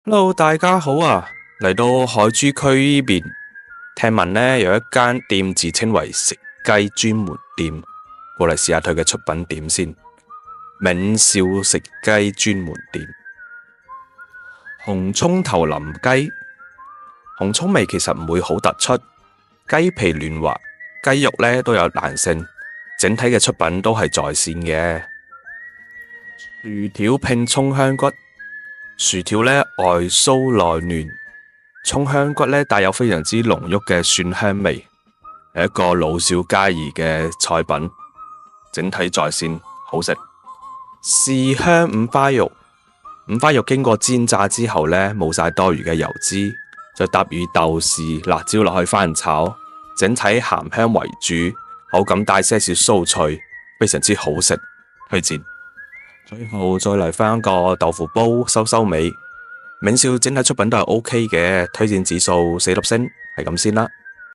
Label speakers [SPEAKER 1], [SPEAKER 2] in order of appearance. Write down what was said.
[SPEAKER 1] Hello，大家好啊！嚟到海珠區呢邊，聽聞呢有一間店自稱為食雞專門店，過嚟試下佢嘅出品點先。銘少食雞專門店，紅蔥頭淋雞，紅蔥味其實唔會好突出，雞皮嫩滑，雞肉呢都有彈性，整體嘅出品都係在線嘅。薯條拼蔥香骨。薯條呢外酥內嫩，蔥香骨呢帶有非常之濃郁嘅蒜香味，係一個老少皆宜嘅菜品，整體在線，好食。豉香五花肉，五花肉經過煎炸之後呢，冇晒多餘嘅油脂，再搭與豆豉、辣椒落去翻炒，整體鹹香為主，口感帶些少酥脆，非常之好食，推薦。最後再嚟返個豆腐煲收收尾，銘少整體出品都係 OK 嘅，推薦指數4粒星，係咁先啦。